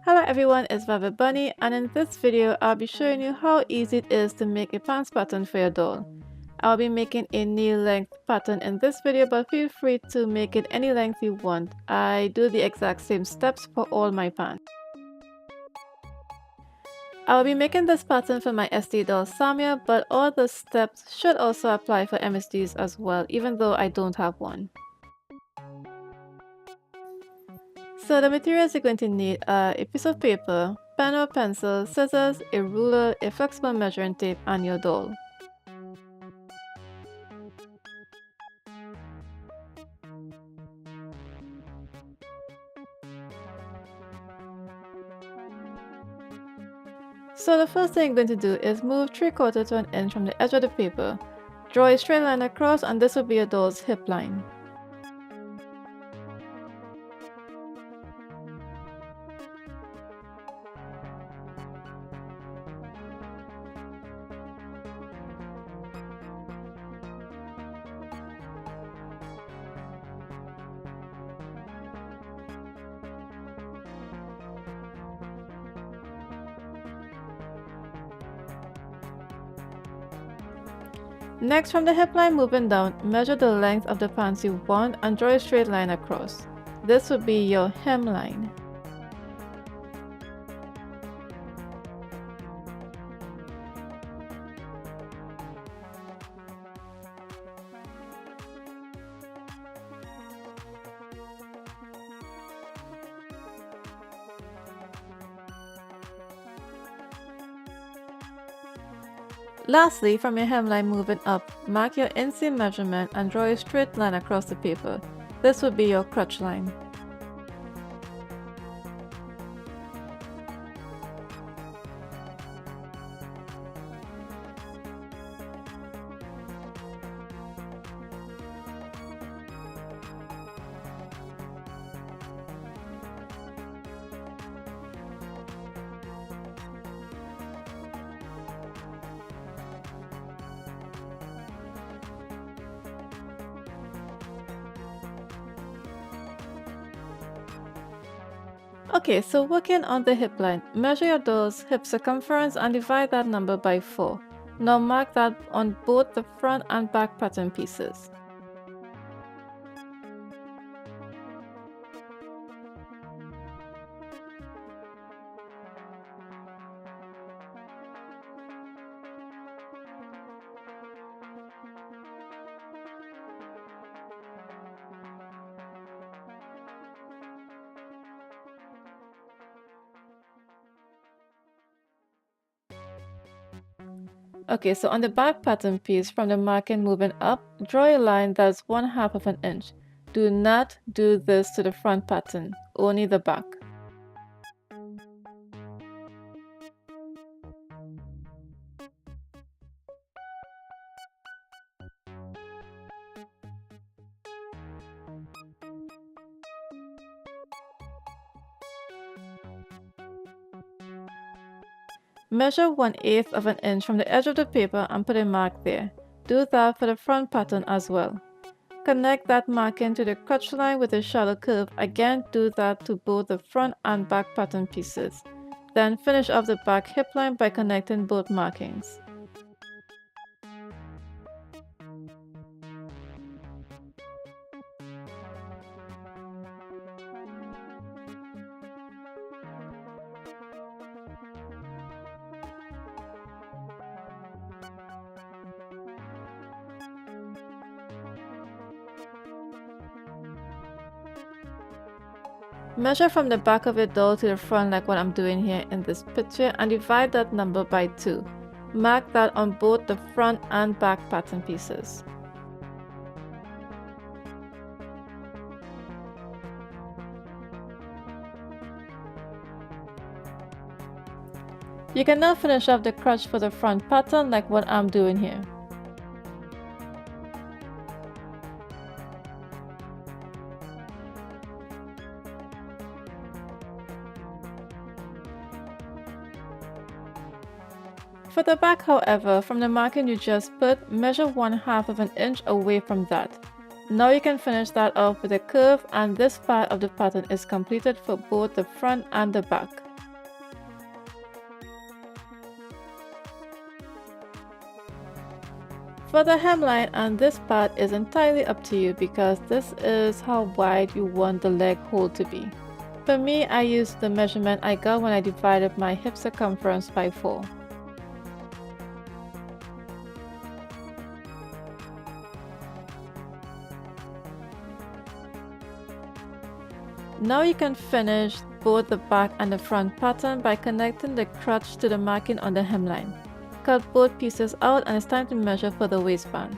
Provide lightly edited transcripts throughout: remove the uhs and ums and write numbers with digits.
Hello everyone, it's Velvet Bunny, and in this video I'll be showing you how easy it is to make a pants pattern for your doll. I'll be making a knee length pattern in this video, but feel free to make it any length you want. I do the exact same steps for all my pants. I'll be making this pattern for my SD doll Samia, but all the steps should also apply for MSDs as well, even though I don't have one. So the materials you're going to need are a piece of paper, pen or pencil, scissors, a ruler, a flexible measuring tape, and your doll. So the first thing you're going to do is move 3/4 to an inch from the edge of the paper. Draw a straight line across, and this will be your doll's hip line. Next, from the hip line moving down, measure the length of the pants you want and draw a straight line across. This would be your hemline. Lastly, from your hemline moving up, mark your inseam measurement and draw a straight line across the paper. This would be your crutch line. Okay, so working on the hip line, measure your doll's hip circumference and divide that number by 4. Now mark that on both the front and back pattern pieces. Okay, so on the back pattern piece, from the marking moving up, draw a line that's 1/2 of an inch. Do not do this to the front pattern, only the back. Measure 1/8 of an inch from the edge of the paper and put a mark there. Do that for the front pattern as well. Connect that marking to the crutch line with a shallow curve. Again, do that to both the front and back pattern pieces. Then finish off the back hip line by connecting both markings. Measure from the back of your doll to the front like what I'm doing here in this picture and divide that number by 2. Mark that on both the front and back pattern pieces. You can now finish off the crutch for the front pattern like what I'm doing here. For the back, however, from the marking you just put, measure 1/2 of an inch away from that. Now you can finish that off with a curve, and this part of the pattern is completed for both the front and the back. For the hemline and this part is entirely up to you because this is how wide you want the leg hole to be. For me, I used the measurement I got when I divided my hip circumference by 4. Now you can finish both the back and the front pattern by connecting the crutch to the marking on the hemline. Cut both pieces out and it's time to measure for the waistband.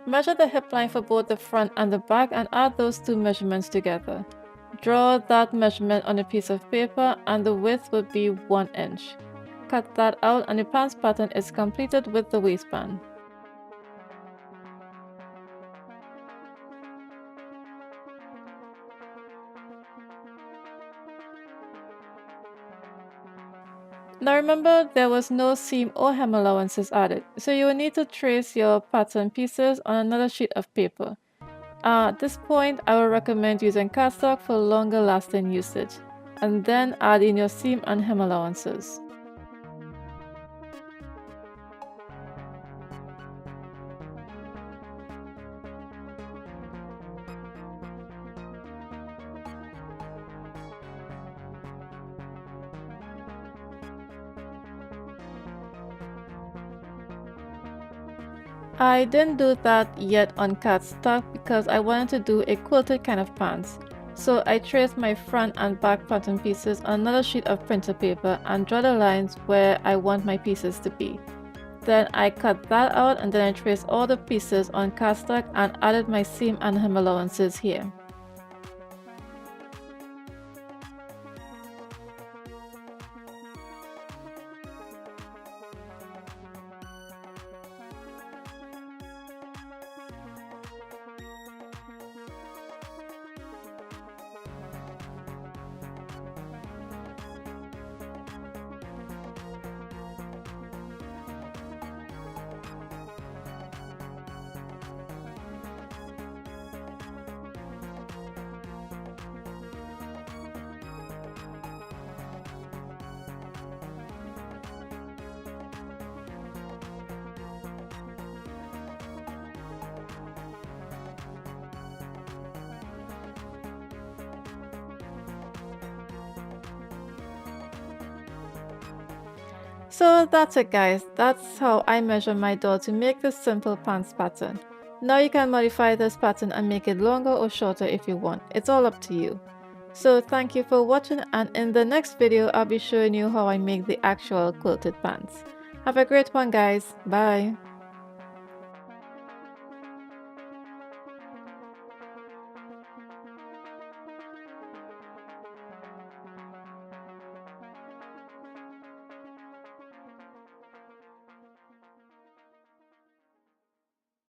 Measure the hip line for both the front and the back and add those two measurements together. Draw that measurement on a piece of paper and the width will be 1 inch. Cut that out and the pants pattern is completed with the waistband. Now remember, there was no seam or hem allowances added, so you will need to trace your pattern pieces on another sheet of paper. At this point, I will recommend using cardstock for longer lasting usage, and then add in your seam and hem allowances. I didn't do that yet on cardstock because I wanted to do a quilted kind of pants. So I traced my front and back pattern pieces on another sheet of printer paper and draw the lines where I want my pieces to be. Then I cut that out and then I traced all the pieces on cardstock and added my seam and hem allowances here. So that's it guys, that's how I measure my doll to make this simple pants pattern. Now you can modify this pattern and make it longer or shorter if you want, it's all up to you. So thank you for watching, and in the next video I'll be showing you how I make the actual quilted pants. Have a great one guys, bye!